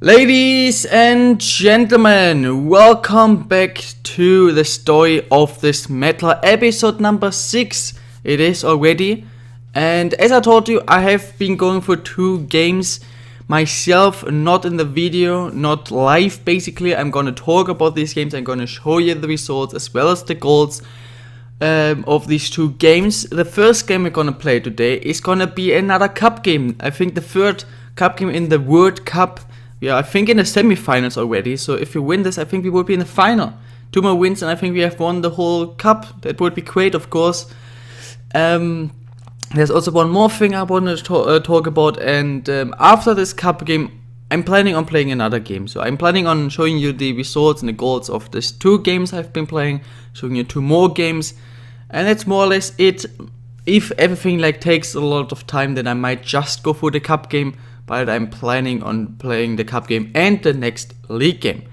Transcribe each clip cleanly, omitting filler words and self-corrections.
Ladies and gentlemen, welcome back to the story of the Smedler, episode number 6. It is already, and as I told you, I have been going for 2 games myself, not in the video, not live. Basically, I'm gonna talk about these games, I'm gonna show you the results as well as the goals of these 2 games. The first game we're gonna play today is gonna be another cup game. I think the third cup game in the World Cup. Yeah, I think in the semi-finals already, so if we win this, I think we will be in the final. 2 more wins and I think we have won the whole cup. That would be great, of course. There's also one more thing I want to talk about, and after this cup game, I'm planning on playing another game. So I'm planning on showing you the results and the goals of these 2 games I've been playing, showing you 2 more games, and that's more or less it. If everything takes a lot of time, then I might just go for the cup game. But I'm planning on playing the cup game and the next league game.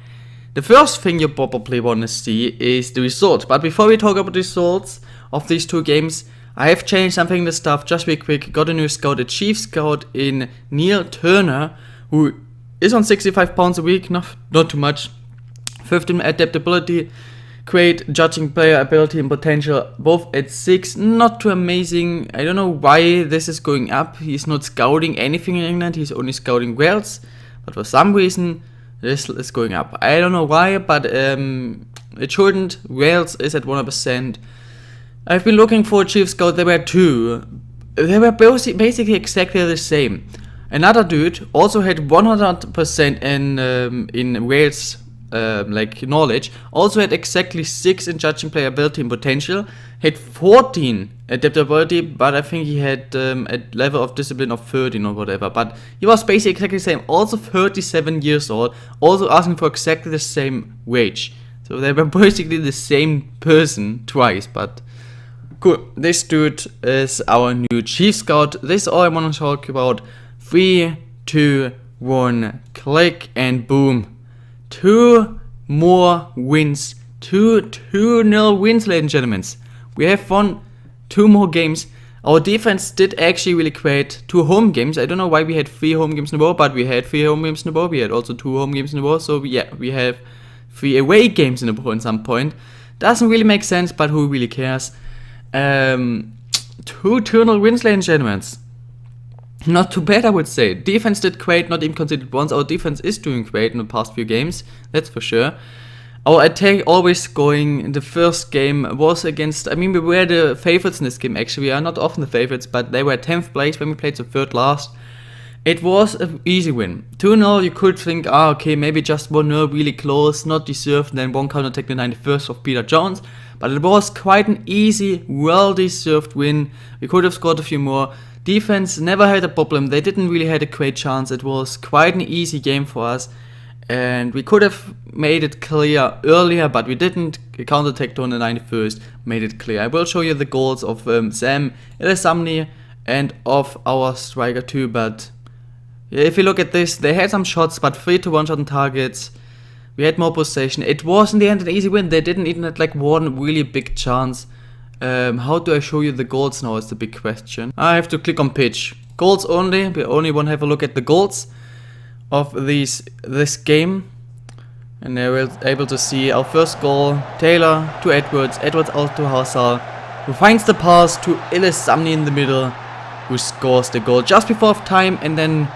The first thing you probably want to see is the results. But before we talk about the results of these 2 games, I have changed something in the stuff just real quick. Got a new scout, a chief scout in Neil Turner, who is on 65 pounds a week, not too much. 15 adaptability, great judging player ability and potential, both at 6, not too amazing. I don't know why this is going up. He's not scouting anything in England, he's only scouting Wales, but for some reason this is going up. I don't know why, but it shouldn't. Wales is at 100%. I've been looking for a chief scout, there were 2. They were basically exactly the same. Another dude also had 100% in Wales knowledge, also had exactly 6 in judging player ability and potential, had 14 adaptability, but I think he had a level of discipline of 13 or whatever, but he was basically exactly the same, also 37 years old, also asking for exactly the same wage. So they were basically the same person twice, but cool. This dude is our new chief scout. This is all I want to talk about. 3, 2, 1, click and boom. 2 more wins, 2-0 wins, ladies and gentlemen. We have won 2 more games. Our defense did actually really great. 2 home games. I don't know why we had 3 home games in a row, but we had 3 home games in a row. We had also 2 home games in a row. So yeah, we have 3 away games in a row at some point. Doesn't really make sense, but who really cares? 2-0 wins, ladies and gentlemen. Not too bad, I would say. Defense did great, not even conceded once. Our defense is doing great in the past few games, that's for sure. Our attack always going. In the first game was against, we were the favorites in this game actually. We are not often the favorites, but they were 10th place when we played, so 3rd last. It was an easy win. 2-0, you could think, okay, maybe just 1-0, really close, not deserved, and then 1 counter attack the 91st of Peter Jones. But it was quite an easy, well-deserved win. We could have scored a few more. Defense never had a problem, they didn't really had a great chance. It was quite an easy game for us, and we could have made it clear earlier, but we didn't. A counter-attack on the 91st made it clear. I will show you the goals of Sam Elisamni and of our striker too, but yeah, if you look at this, they had some shots, but 3 to 1 shot on targets. We had more possession. It was in the end an easy win. They didn't even have one really big chance. How do I show you the goals now is the big question. I have to click on pitch. Goals only. We only want to have a look at the goals of this game. And they were able to see our first goal. Taylor to Edwards. Edwards out to Hassel, who finds the pass to Elisamni in the middle, who scores the goal just before time, and then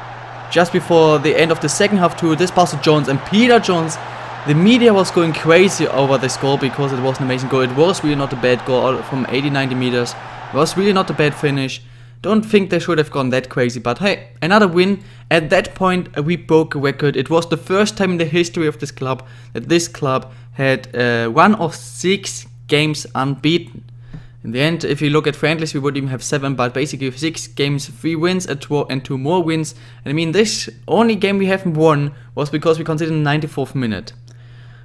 just before the end of the second half too. This pass to Jones and Peter Jones. The media was going crazy over this goal because it was an amazing goal. It was really not a bad goal from 80-90 meters. It was really not a bad finish. Don't think they should have gone that crazy, but hey, another win. At that point, we broke a record. It was the first time in the history of this club that this club had 1 of 6 games unbeaten. In the end, if you look at friendlies, we would even have 7, but basically 6 games, 3 wins and 2 more wins. And this only game we haven't won was because we conceded in the 94th minute.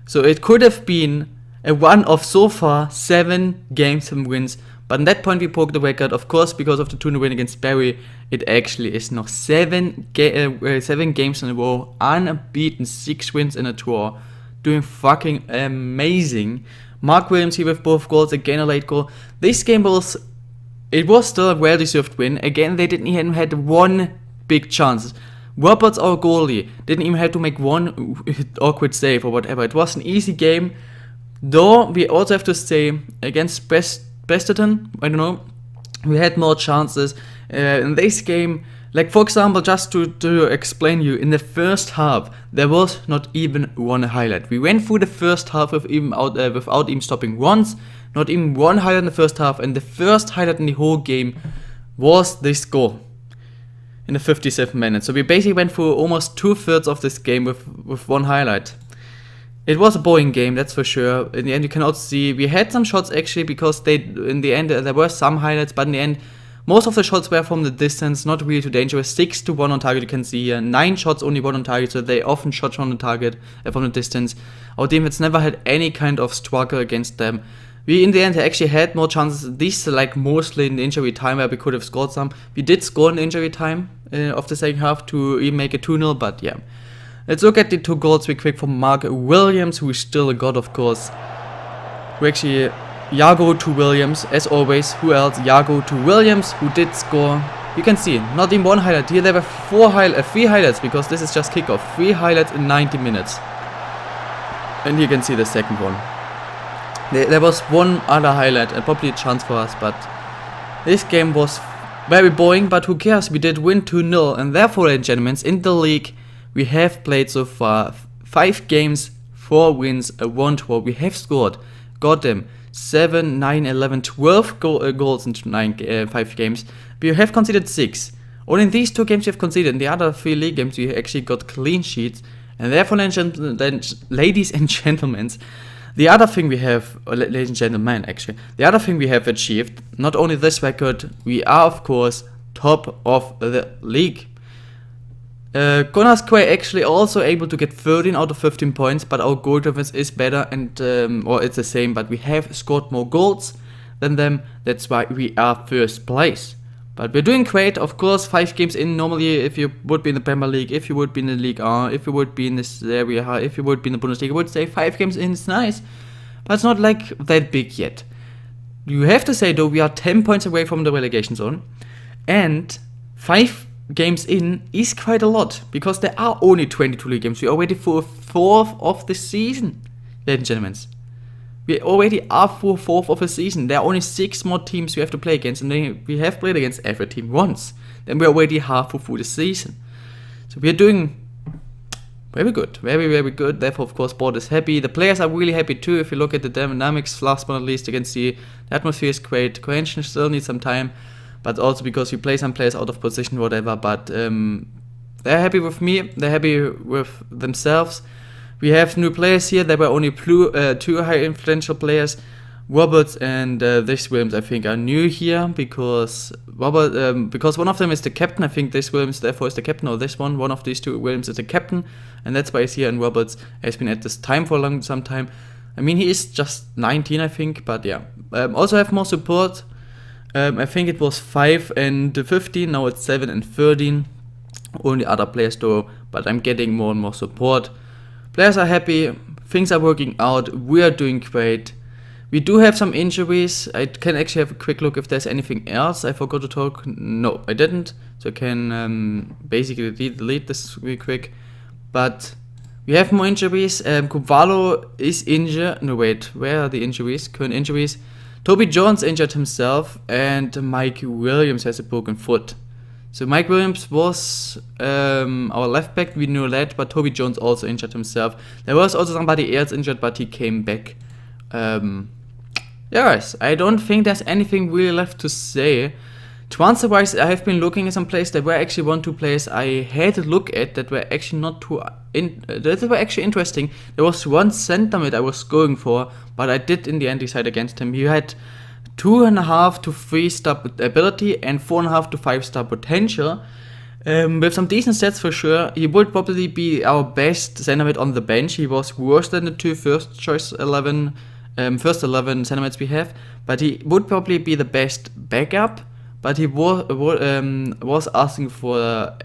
So it could have been a 1 of so far 7 games, 7 wins. But at that point we broke the record, of course, because of the 2-0 win against Barry. It actually is now 7 games in a row, unbeaten, 6 wins and a draw. Doing fucking amazing. Mark Williams here with both goals, again a late goal. This game was It was still a well-deserved win. Again, they didn't even had one big chance. Roberts, our goalie, didn't even have to make one awkward save or whatever. It was an easy game. Though we also have to say against Besterton, I don't know, we had more chances in this game. Like for example, just to explain you, in the first half there was not even one highlight. We went through the first half without even stopping once, not even one highlight in the first half, and the first highlight in the whole game was this goal in the 57th minute. So we basically went through almost 2/3 of this game with one highlight. It was a boring game, that's for sure. In the end, you can also see we had some shots actually, because in the end there were some highlights, but in the end most of the shots were from the distance, not really too dangerous. 6-1 on target, you can see here. 9 shots, only 1 on target, so they often shot from the target, from the distance. Our defense never had any kind of struggle against them. We in the end actually had more chances, these like mostly in the injury time where we could have scored some. We did score in the injury time of the second half to even make it 2-0, but yeah. Let's look at the 2 goals real quick from Mark Williams, who is still a god, of course. Who actually, Yago to Williams, as always. Who else? Yago to Williams, who did score. You can see, not even one highlight. Here there were 3 highlights, because this is just kickoff. 3 highlights in 90 minutes. And you can see the second one. There was one other highlight, and probably a chance for us, but this game was very boring, but who cares? We did win 2-0, and therefore, ladies and gentlemen, in the league, we have played so far 5 games, 4 wins, 1 draw. We have scored, goddamn, 7, 9, 11, 12 goals in 5 games. We have conceded 6. Only in these 2 games we have conceded. In the other 3 league games we actually got clean sheets. And therefore, ladies and gentlemen, the other thing we have, ladies and gentlemen, actually, the other thing we have achieved, not only this record, we are of course top of the league. Gunners Quay actually also able to get 13 out of 15 points, but our goal difference is better, and or it's the same, but we have scored more goals than them. That's why we are first place. But we're doing great, of course. 5 games in. Normally, if you would be in the Premier League, if you would be in the Ligue 1, if you would be in this area, if you would be in the Bundesliga, I would say 5 games in is nice, but it's not like that big yet. You have to say though, we are 10 points away from the relegation zone, and 5 games in is quite a lot, because there are only 22 league games. We are already for a 4th of the season, ladies and gentlemen. We already are for a 4th of the season. There are only 6 more teams we have to play against, and we have played against every team once. Then we're already halfway through the season. So we're doing very good, very, very good. Therefore, of course, board is happy. The players are really happy too. If you look at the dynamics, last but not least, you can see the atmosphere is great. Cohesion still needs some time, but also because we play some players out of position, whatever. But they're happy with me. They're happy with themselves. We have new players here. There were only 2 high influential players. Roberts and this Williams, I think, are new here because because one of them is the captain. I think this Williams therefore is the captain, or this one of these 2 Williams is the captain, and that's why he's here. And Roberts has been at this time for some time. I mean, he is just 19, I think, but yeah. Also have more support. I think it was 5 and 15. Now it's 7 and 13. Only other players though, but I'm getting more and more support. Players are happy. Things are working out. We are doing great. We do have some injuries. I can actually have a quick look if there's anything else I forgot to talk. No, I didn't. So I can basically delete this real quick. But we have more injuries. Kubalo is injured. No, wait. Where are the injuries? Current injuries. Toby Jones injured himself. And Mike Williams has a broken foot. So Mike Williams was our left back. We knew that. But Toby Jones also injured himself. There was also somebody else injured, but he came back. Yeah, guys, I don't think there's anything really left to say. Transfer-wise, I have been looking at some players. There were actually 1-2 players I had to look at that were actually not too that were actually interesting. There was one centre mid I was going for, but I did in the end decide against him. He had 2.5 to 3 star ability and 4.5 to 5 star potential. With some decent stats for sure. He would probably be our best centre mid on the bench. He was worse than the 2 first 11 centre mids we have, but he would probably be the best backup. But he was asking for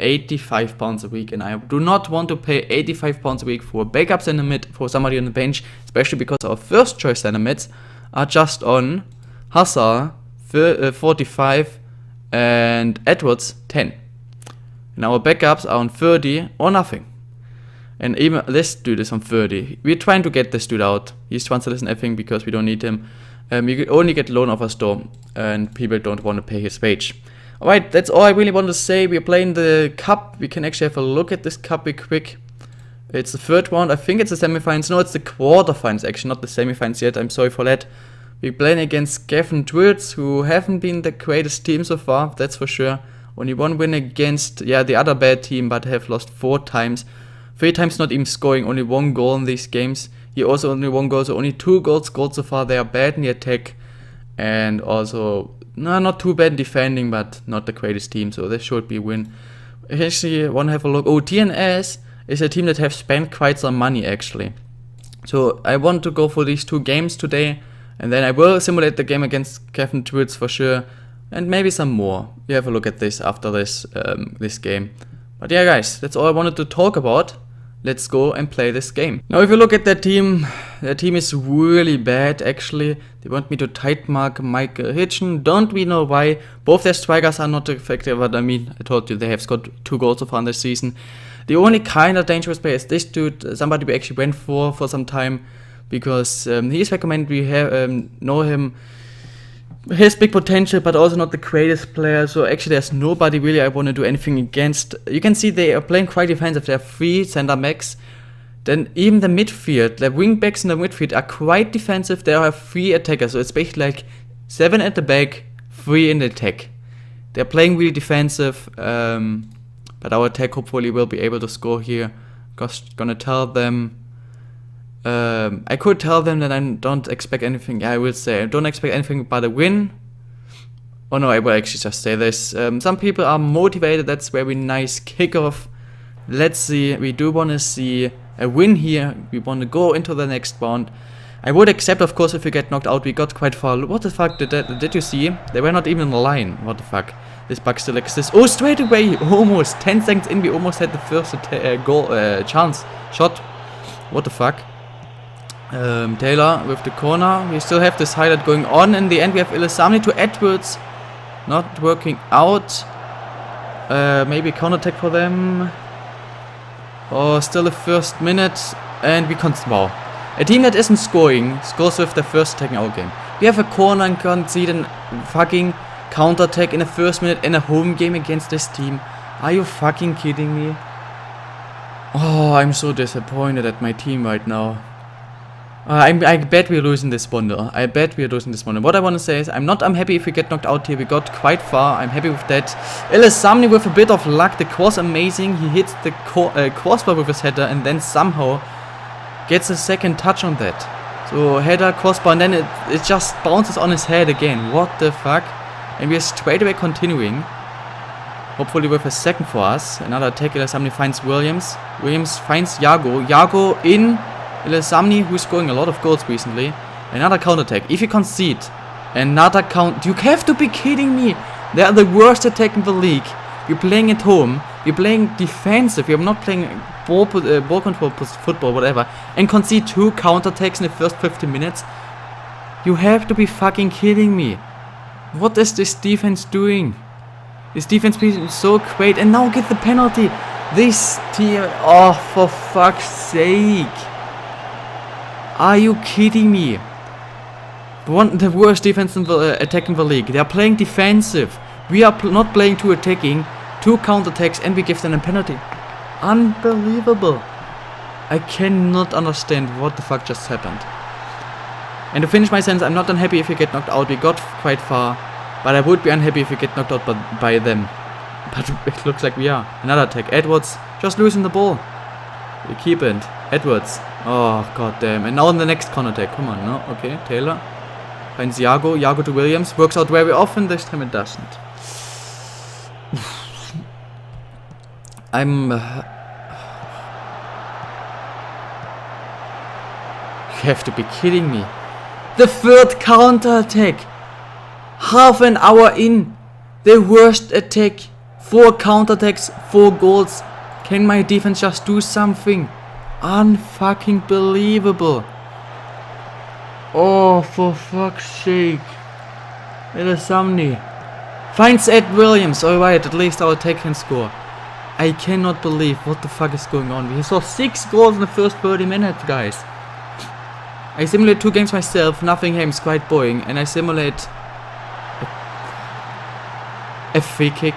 £85 a week, and I do not want to pay £85 a week for a backup centre mid for somebody on the bench, especially because our first choice centre mids are just on Hazard 45 and Edwards 10. And our backups are on 30 or nothing. And even this dude is on 30. We're trying to get this dude out. He's transferless and everything because we don't need him. We only get loan offers though, and people don't want to pay his wage. Alright, that's all I really want to say. We're playing the cup. We can actually have a look at this cup real quick. It's the third round. I think it's the semifinals. No, it's the quarterfinals actually, not the semifinals yet. I'm sorry for that. We're playing against Gavin Dwirts, who haven't been the greatest team so far, that's for sure. Only one win against, the other bad team, but have lost 4 times. 3 times not even scoring, only 1 goal in these games. Here also only 1 goal, so only 2 goals scored so far. They are bad in the attack, and also not too bad in defending, but not the greatest team, so this should be a win. I actually want to have a look. Oh, TNS is a team that have spent quite some money actually. So I want to go for these 2 games today, and then I will simulate the game against Gavin Dwirts for sure, and maybe some more. You have a look at this after this this game. But yeah guys, that's all I wanted to talk about. Let's go and play this game. Now if you look at their team is really bad actually. They want me to tight mark Michael Hitchen. Don't we know why? Both their strikers are not effective, but I mean, I told you they have scored 2 goals so far in this season. The only kind of dangerous player is this dude, somebody we actually went for some time, because he is recommended. We have know him. He has big potential, but also not the greatest player, so actually there's nobody really I want to do anything against. You can see they are playing quite defensive. They have 3 center backs. Then even the midfield, the wing backs in the midfield are quite defensive. There are 3 attackers, so it's basically like 7 at the back, 3 in the attack. They're playing really defensive, but our attack hopefully will be able to score here. Just gonna tell them. I could tell them that I don't expect anything. Yeah, I will say I don't expect anything but a win. Oh no, I will actually just say this. Some people are motivated. That's very nice kickoff. Let's see. We do want to see a win here. We want to go into the next round. I would accept, of course, if we get knocked out. We got quite far. What the fuck did you see? They were not even in the line. What the fuck? This bug still exists. Oh, straight away, almost 10 seconds in, we almost had the first goal chance shot. What the fuck? Taylor with the corner. We still have this highlight going on. In the end, we have Ilisami to Edwards. Not working out. Maybe counter-attack for them. Oh, still the first minute. And we can't. Wow. A team that isn't scoring scores with the first attack in our game. We have a corner and concede a fucking counter-attack in the first minute in a home game against this team. Are you fucking kidding me? Oh, I'm so disappointed at my team right now. I bet we're losing this bundle. I bet we're losing this bundle. What I want to say is, I'm happy if we get knocked out here. We got quite far. I'm happy with that. Ilisami with a bit of luck. The cross amazing. He hits the crossbar with his header and then somehow gets a second touch on that. So header, crossbar, and then it just bounces on his head again. What the fuck? And we are straight away continuing. Hopefully with a second for us. Another attack. Ilisami finds Williams. Williams finds Yago. Yago in. Ilisami, who's scoring a lot of goals recently. Another counter-attack. If you concede, another count. You have to be kidding me. They are the worst attack in the league. We're playing at home. We're playing defensive. We're not playing ball control football, whatever. And concede 2 counter-attacks in the first 15 minutes. You have to be fucking kidding me. What is this defense doing? This defense being so great. And now get the penalty. This team. Oh, for fuck's sake. Are you kidding me? The worst defense in the attack in the league. They are playing defensive. We are not playing 2 attacking, 2 counter-attacks, and we give them a penalty. Unbelievable. I cannot understand what the fuck just happened. And to finish my sentence, I'm not unhappy if we get knocked out. We got quite far, but I would be unhappy if we get knocked out by them. But it looks like we are. Another attack. Edwards just losing the ball. We keep it. Edwards. Oh, god damn. And now in the next counter-attack. Come on, no? Okay, Taylor. Finds Yago. Yago to Williams. Works out very often. This time it doesn't. You have to be kidding me. The third counter-attack. Half an hour in. The worst attack. 4 counter-attacks. 4 goals. Can my defense just do something? Unfucking believable. Oh, for fuck's sake. Ilisami finds Ed Williams. Alright, at least our attack can score. I cannot believe what the fuck is going on. We saw 6 goals in the first 30 minutes, guys. I simulate 2 games myself. Nothingham's quite boring, and I simulate a free kick.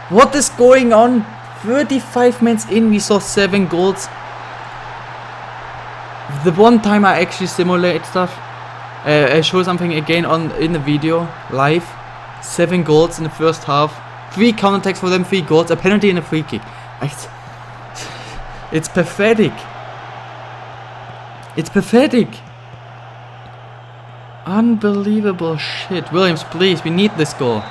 What is going on? 35 minutes in, we saw 7 goals. The one time I actually simulate stuff, I show something again in the video live. 7 goals in the first half. 3 counterattacks for them, 3 goals, a penalty and a free kick. It's pathetic. It's pathetic. Unbelievable shit. Williams, please, we need this goal.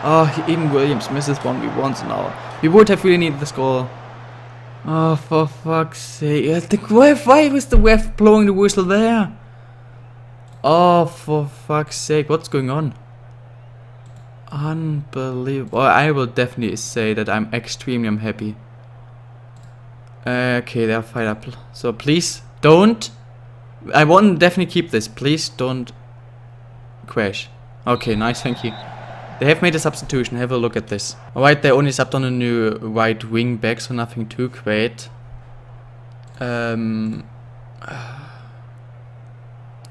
Oh, even Williams misses one we once now. We would have really needed this goal. Oh, for fuck's sake. Why was the ref blowing the whistle there? Oh, for fuck's sake. What's going on? Unbelievable. I will definitely say that I'm extremely unhappy. Okay, they're fired up. So please don't. I want to definitely keep this. Please don't crash. Okay, nice, thank you. They have made a substitution. Have a look at this. Alright, they only subbed on a new right wing back, so nothing too great.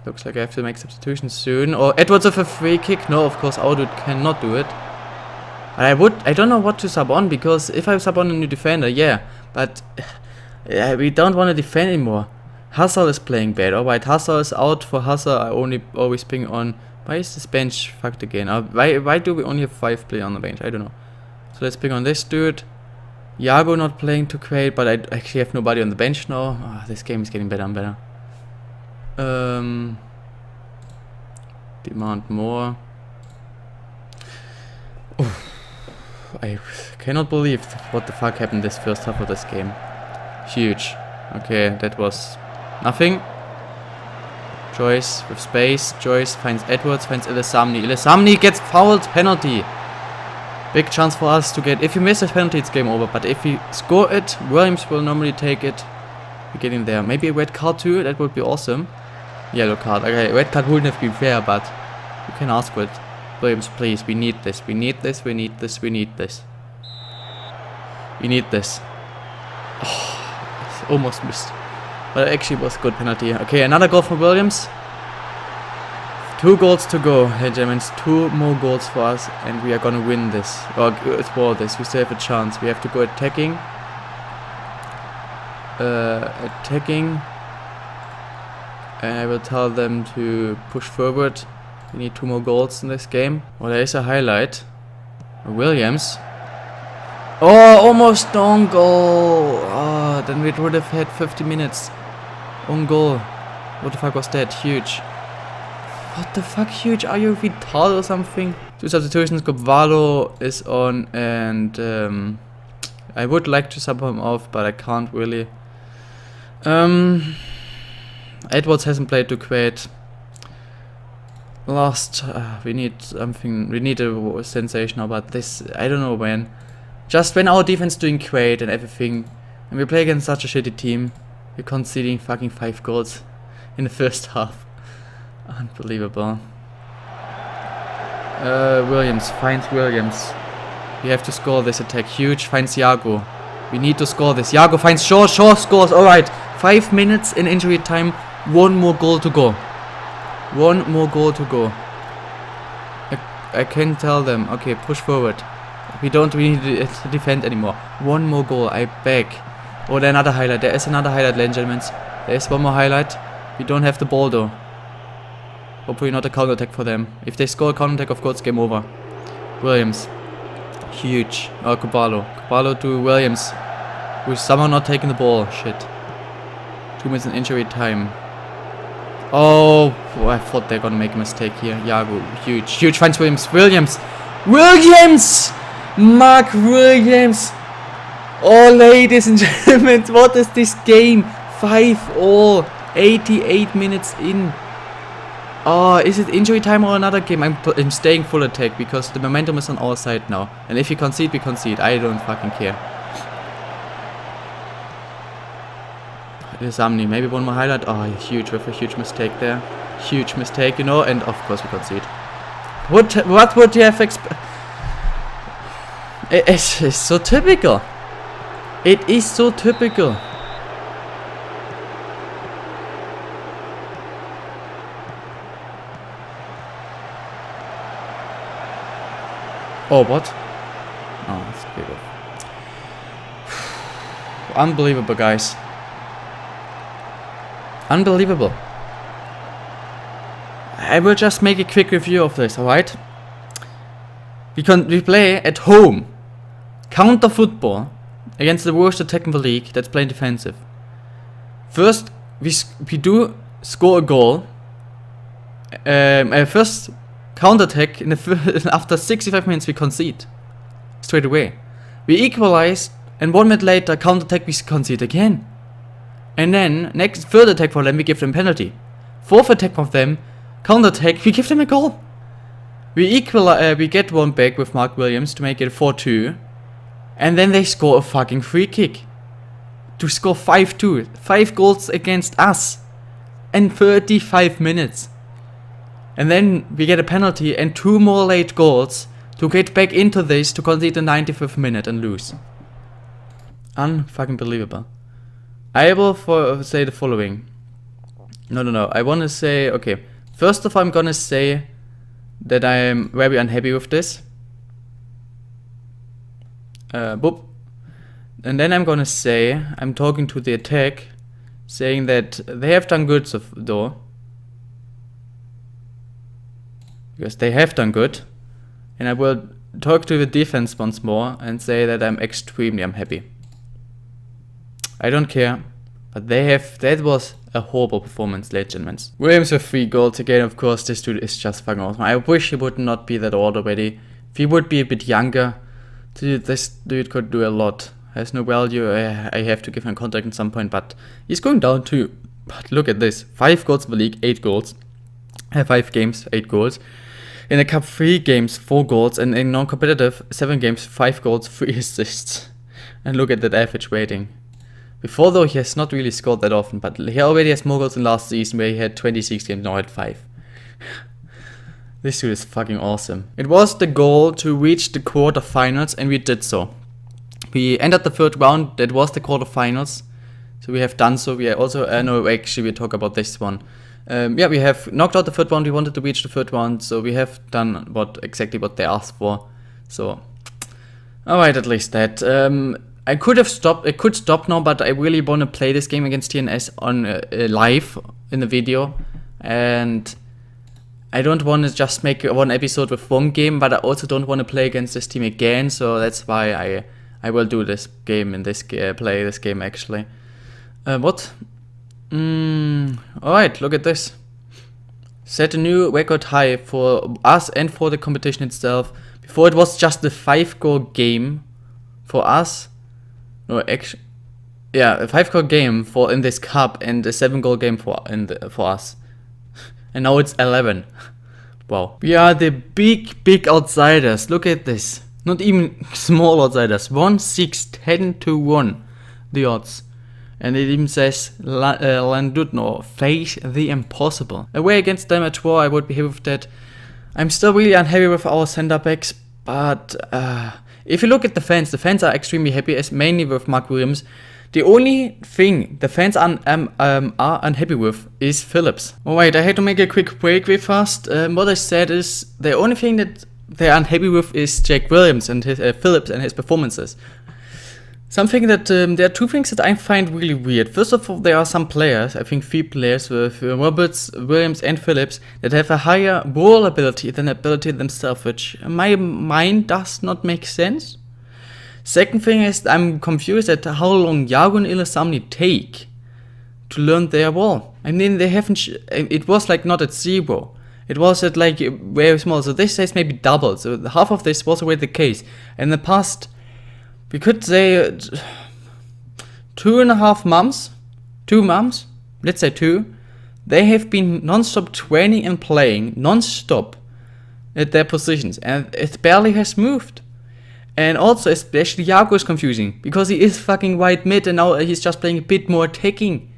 Looks like I have to make substitutions soon. Or Edwards with a free kick. No, of course, Audut cannot do it. I don't know what to sub on, because if I sub on a new defender, yeah. But we don't want to defend anymore. Hassel is playing bad. Alright, Hassel is out. For Hassel, I only always ping on. Why is this bench fucked again? Why do we only have 5 players on the bench? I don't know. So let's pick on this dude. Iago not playing too great, but I actually have nobody on the bench now. Oh, this game is getting better and better. Demand more. Oof. I cannot believe what the fuck happened this first half of this game. Huge. Okay, that was nothing. Joyce with space. Joyce finds Edwards, finds Ilesamni. Ilesamni gets fouled, penalty. Big chance for us to get. If you miss a penalty, it's game over. But if we score it, Williams will normally take it. We're getting there. Maybe a red card too. That would be awesome. Yellow card. Okay, red card wouldn't have been fair, but you can ask for it. Williams, please. We need this. We need this. We need this. We need this. We need this. Oh, almost missed. But it actually was a good penalty. Okay, another goal for Williams. 2 goals to go, hey gentlemen. 2 more goals for us, and we are gonna win this. Or for this, we still have a chance. We have to go attacking. And I will tell them to push forward. We need 2 more goals in this game. Well, there is a highlight. Williams. Oh, almost own goal. Oh, then we would have had 50 minutes. Own goal. What the fuck was that? Huge. What the fuck, huge? Are you retarded or something? 2 substitutions. Gobalo is on, and I would like to sub him off, but I can't really. Edwards hasn't played too great. We need something. We need a sensation about this. I don't know when. Just when our defense is doing great and everything, and we play against such a shitty team, we're conceding fucking 5 goals in the first half. Unbelievable. Williams finds Williams. We have to score this attack. Huge finds Iago. We need to score this. Iago finds Shaw. Shaw scores. Alright. 5 minutes in injury time. 1 more goal to go. 1 more goal to go. I can tell them. Okay, push forward. We don't really need to defend anymore. 1 more goal, I beg. Oh, there's another highlight. There is another highlight, ladies and gentlemen. There is 1 more highlight. We don't have the ball though. Hopefully not a counter-attack for them. If they score a counter-attack, of course, game over. Williams. Huge. Oh, Kubalo. Kubalo to Williams. Who's somehow not taking the ball. Shit. 2 minutes in injury time. Oh, I thought they're gonna make a mistake here. Iago. Huge. Huge finds Williams. Williams! Williams! Mark Williams! Oh, ladies and gentlemen, what is this game? 5-all. 88 minutes in. Oh, is it injury time or another game? I'm staying full attack because the momentum is on our side now. And if we concede, we concede. I don't fucking care. Samni, maybe 1 more highlight. Oh, huge, with a huge mistake there. Huge mistake, you know, and of course we concede. What would you have expected? It's so typical. It is so typical. Oh, what? Oh, it's good. Unbelievable, guys. Unbelievable. I will just make a quick review of this, alright? We play at home. Counter football against the worst attack in the league that's playing defensive. First, we do score a goal. First counter attack after 65 minutes we concede straight away. We equalize, and 1 minute later counter attack we concede again. And then third attack for them we give them penalty. Fourth attack from them, counter attack, we give them a goal. We get one back with Mark Williams to make it 4-2. And then they score a fucking free kick to score 5-2. 5 goals against us in 35 minutes. And then we get a penalty and 2 more late goals to get back into this to concede the 95th minute and lose. Unfucking believable. I will say the following. No. I want to say, okay. First of all, I'm gonna say that I am very unhappy with this. Boop. And then I'm gonna say, I'm talking to the attack, saying that they have done good though. Because they have done good. And I will talk to the defense once more and say that I'm extremely unhappy. I don't care, but that was a horrible performance, ladies and gentlemen. Williams with 3 goals again, of course, this dude is just fucking awesome. I wish he would not be that old already. If he would be a bit younger, this dude could do a lot. Has no value, I have to give him a contract at some point, but he's going down too. But look at this, 5 goals in the league, 8 goals. 5 games, 8 goals. In the cup, 3 games, 4 goals, and in non-competitive, 7 games, 5 goals, 3 assists. And look at that average rating. Before though, he has not really scored that often, but he already has more goals than last season where he had 26 games, now at 5. This dude is fucking awesome. It was the goal to reach the quarterfinals, and we did so. We entered the 3rd round, that was the quarterfinals. So we have done so. We are also, no, actually we talk about this one. Yeah, we have knocked out the 3rd round, we wanted to reach the 3rd round, so we have done exactly what they asked for. So, alright, at least that. I could stop now, but I really want to play this game against TNS on live in the video, and I don't want to just make one episode with one game, but I also don't want to play against this team again, so that's why I will do this game in this play this game actually. What? Alright, look at this. Set a new record high for us and for the competition itself. Before it was just a 5-goal game for us. No, actually, yeah, a 5-goal game in this cup and a 7-goal game for us. And now it's 11. Wow. We are the big outsiders. Look at this. Not even small outsiders. 1-6-10-1. The odds. And it even says Landudno, face the impossible. Away against them at war, I would be happy with that. I'm still really unhappy with our center backs, but if you look at the fans are extremely happy, as mainly with Mark Williams. The only thing the fans are unhappy with is Phillips. Alright, I had to make a quick break very fast. What I said is the only thing that they're unhappy with is Jack Williams and his Phillips and his performances. Something that there are 2 things that I find really weird. First of all, there are some players, I think 3 players with Roberts, Williams and Phillips, that have a higher ball ability than ability themselves, which in my mind does not make sense. Second thing is I'm confused at how long Yago and Ilasamni take to learn their ball. I mean, they haven't. It was like not at 0. It was at like very small. So this says maybe double. So half of this was already the case. In the past, we could say 2.5 months, 2 months, let's say 2, they have been non-stop training and playing non-stop at their positions, and it barely has moved. And also, especially Yago is confusing, because he is fucking wide mid, and now he's just playing a bit more attacking.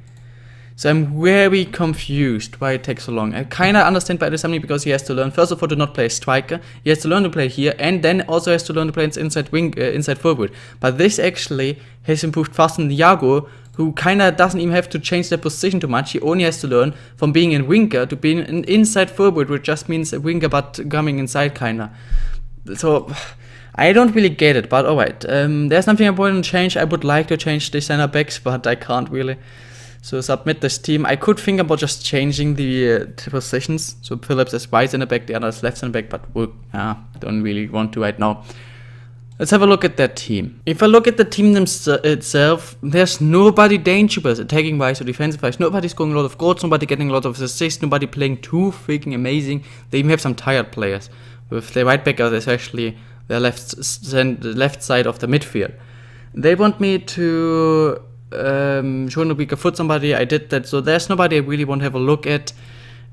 So I'm very confused why it takes so long. I kind of understand by Sammy because he has to learn, first of all, to not play striker. He has to learn to play here, and then also has to learn to play inside wing, inside forward. But this actually has improved faster than Iago, who kind of doesn't even have to change their position too much. He only has to learn from being a winger to being an inside forward, which just means a winger but coming inside kind of. So I don't really get it, but alright. There's nothing I want to change. I would like to change the center backs, but I can't really. So submit this team. I could think about just changing the positions. So Phillips is right center back, the other is left center back, but don't really want to right now. Let's have a look at that team. If I look at the team itself, there's nobody dangerous attacking wise or defensive wise. Nobody's scoring a lot of goals, nobody getting a lot of assists, nobody playing too freaking amazing. They even have some tired players. With the right back, especially the left side of the midfield. They want me to show we can foot somebody. I did that, so there's nobody I really want to have a look at.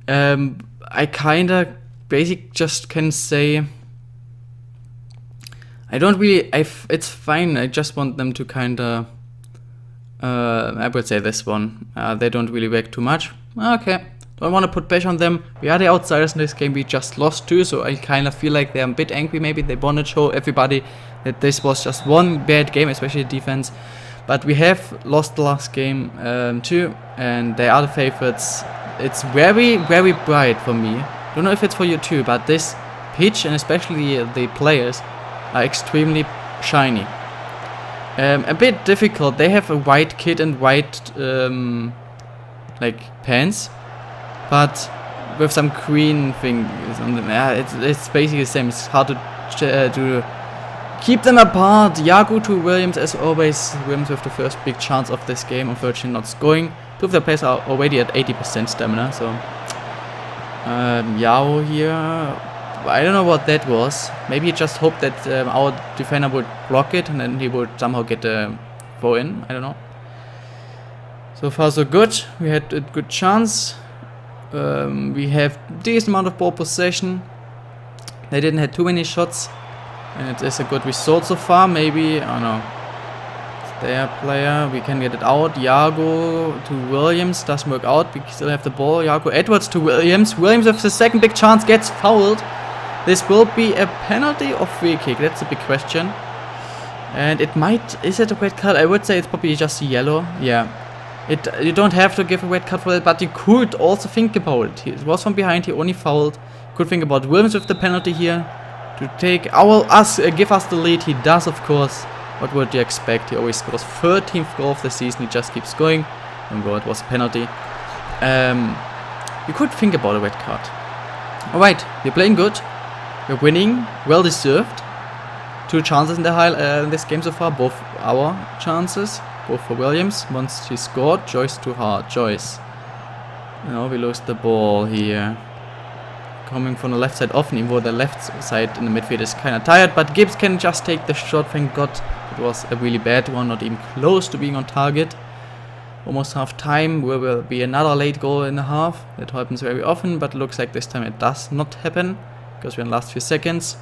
I kinda basic just can say I don't really. It's fine. I just want them to kinda. I would say this one. They don't really work too much. Okay. Don't want to put pressure on them. We are the outsiders in this game. We just lost too, so I kind of feel like they're a bit angry. Maybe they want to show everybody that this was just one bad game, especially defense. But we have lost the last game too, and they are the favorites. It's very, very bright for me. Don't know if it's for you too, but this pitch and especially the players are extremely shiny. A bit difficult. They have a white kit and white like pants, but with some green thing. It's basically the same. It's hard to keep them apart. Iago to Williams as always. Williams with the first big chance of this game, unfortunately not scoring. Two of their players are already at 80% stamina, so Yao here, I don't know what that was. Maybe he just hoped that our defender would block it and then he would somehow get a throw in. I don't know. So far so good. We had a good chance. We have decent amount of ball possession. They didn't have too many shots. And it is a good result so far. Maybe, I don't know. It's their player. We can get it out. Iago to Williams. Doesn't work out. We still have the ball. Iago Edwards to Williams. Williams with the second big chance gets fouled. This will be a penalty or free kick. That's a big question. And it might... Is it a red card? I would say it's probably just a yellow. Yeah. You don't have to give a red card for that, but you could also think about it. He was from behind. He only fouled. Could think about Williams with the penalty here. To take give us the lead. He does, of course. What would you expect? He always scores 13th goal of the season. He just keeps going. And well, it was a penalty. You could think about a red card. Alright, we're playing good. We're winning. Well deserved. 2 chances in this game so far. Both our chances. Both for Williams. Once he scored. Joyce too hard. Joyce. Now we lose the ball here. Coming from the left side often, even though the left side in the midfield is kind of tired, but Gibbs can just take the shot. Thank God. It was a really bad one, not even close to being on target. Almost half time. There will be another late goal in the half. That happens very often, but looks like this time it does not happen because we're in the last few seconds.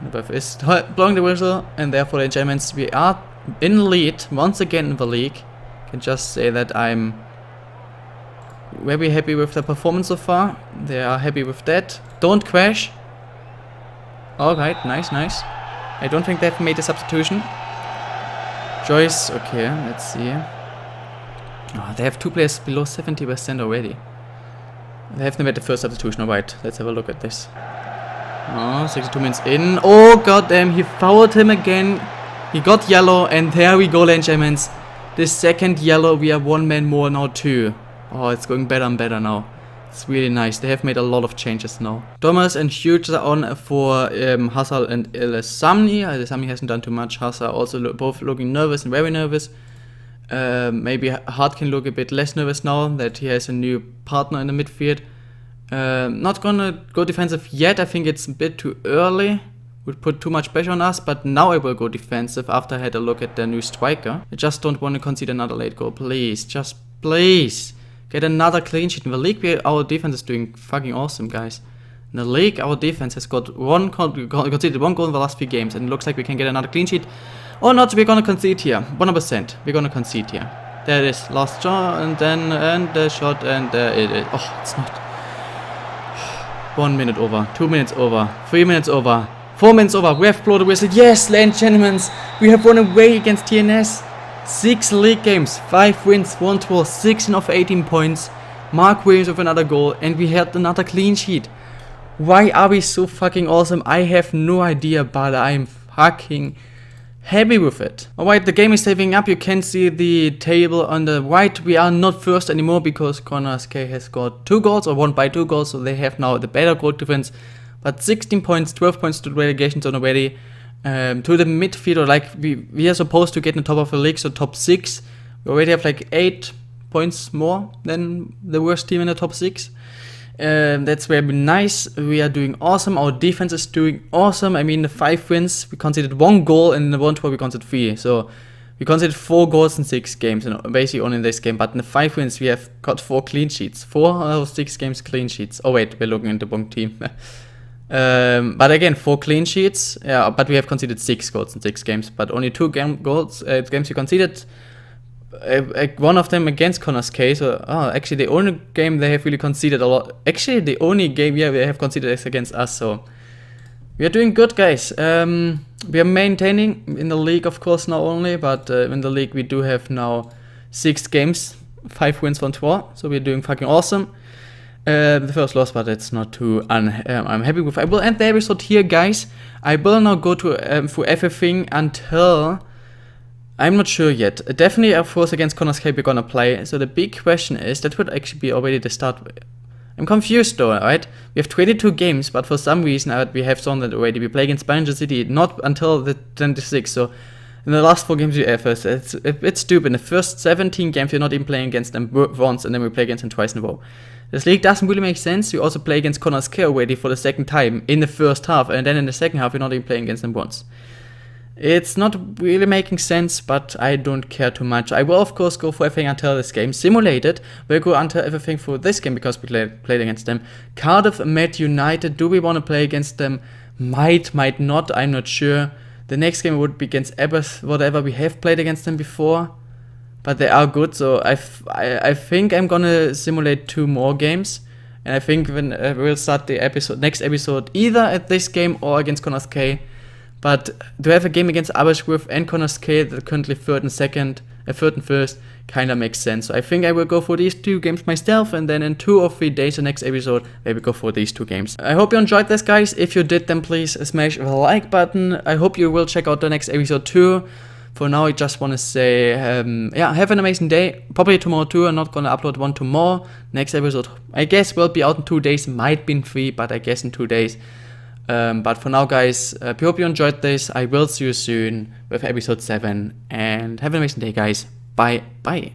The ref is blowing the whistle, and therefore the Germans, we are in the lead once again in the league. I can just say that I'm very happy with the performance so far. They are happy with that. Don't crash. Alright, nice. I don't think they've made a substitution. Joyce, okay, let's see. Oh, they have 2 players below 70% already. They haven't made the first substitution. Alright, let's have a look at this. Oh, 62 minutes in. Oh, goddamn, he fouled him again. He got yellow, and there we go, ladies and gentlemen. The second yellow, we are 1 man more now too. Oh, it's going better and better now. It's really nice. They have made a lot of changes now. Thomas and Hughes are on for Hazard and El-Samni. El-Samni hasn't done too much. Hazard also both looking nervous and very nervous. Maybe Hart can look a bit less nervous now that he has a new partner in the midfield. Not gonna go defensive yet. I think it's a bit too early. Would put too much pressure on us, but now I will go defensive after I had a look at the new striker. I just don't want to concede another late goal. Please, just please. Get another clean sheet. In the league, our defense is doing fucking awesome, guys. In the league, our defense has got conceded 1 goal in the last few games, and it looks like we can get another clean sheet. Or not, we're gonna concede here. 100%. We're gonna concede here. There it is. Last shot, and then and the shot, and there it is. Oh, it's not. 1 minute over, 2 minutes over, 3 minutes over, 4 minutes over. We have blown the whistle. Yes, ladies and gentlemen, we have won away against TNS. 6 league games, 5 wins, 1 draw, 16 of 18 points. Mark Williams with another goal, and we had another clean sheet. Why are we so fucking awesome? I have no idea, but I'm fucking happy with it. Alright, the game is saving up. You can see the table on the right. We are not first anymore because Connors K has scored 2 goals or won by 2 goals, so they have now the better goal difference. But 16 points, 12 points to the relegation zone already. To the midfield, or like we are supposed to get in the top of the league, so top 6. We already have like 8 points more than the worst team in the top 6. That's very nice. We are doing awesome. Our defense is doing awesome. I mean, the 5 wins, we conceded 1 goal, and in the 1 draw we conceded 3. So we conceded 4 goals in 6 games, and basically only in this game. But in the 5 wins, we have got 4 clean sheets. 4 out of 6 games clean sheets. Oh wait, we're looking at the wrong team. But again, 4 clean sheets. Yeah, but we have conceded 6 goals in 6 games. But only 2 games we conceded. One of them against Connors K. So, actually, the only game they have really conceded a lot. Actually, the only game, yeah, they have conceded is against us. So, we are doing good, guys. We are maintaining in the league, of course, not only, but in the league we do have now 6 games, 5 wins, 1 draw. So, we are doing fucking awesome. The first loss, but it's not too I'm happy with. I will end the episode here, guys. I will now go to through everything until. I'm not sure yet. Definitely, of course, against Connors K we're gonna play. So the big question is, that would actually be already the start. I'm confused though, right? We have 22 games, but for some reason we have shown that already. We play against Banjo City not until the 26th. So in the last 4 games we have, it's a bit stupid. In the first 17 games we're not even playing against them once, and then we play against them twice in a row. This league doesn't really make sense. We also play against Connors K already for the 2nd time in the first half, and then in the 2nd half we're not even playing against them once. It's not really making sense, but I don't care too much. I will, of course, go for everything until this game. Simulated, we'll go until everything for this game because we played against them. Cardiff Met United, do we want to play against them? Might not, I'm not sure. The next game would be against Ebbers, whatever. We have played against them before, but they are good. So I think I'm gonna simulate 2 more games. And I think when we'll start the next episode, either at this game or against Connors K. But to have a game against Aberystwyth and Connors K, that are currently 3rd and 1st, kinda makes sense. So I think I will go for these 2 games myself, and then in 2 or 3 days, the next episode, I will go for these 2 games. I hope you enjoyed this, guys. If you did, then please smash the like button. I hope you will check out the next episode too. For now, I just want to say, yeah, have an amazing day. Probably tomorrow too. I'm not gonna upload one tomorrow. Next episode, I guess, will be out in 2 days. Might be in 3, but I guess in 2 days. But for now, guys, I hope you enjoyed this. I will see you soon with episode 7. And have an amazing day, guys. Bye.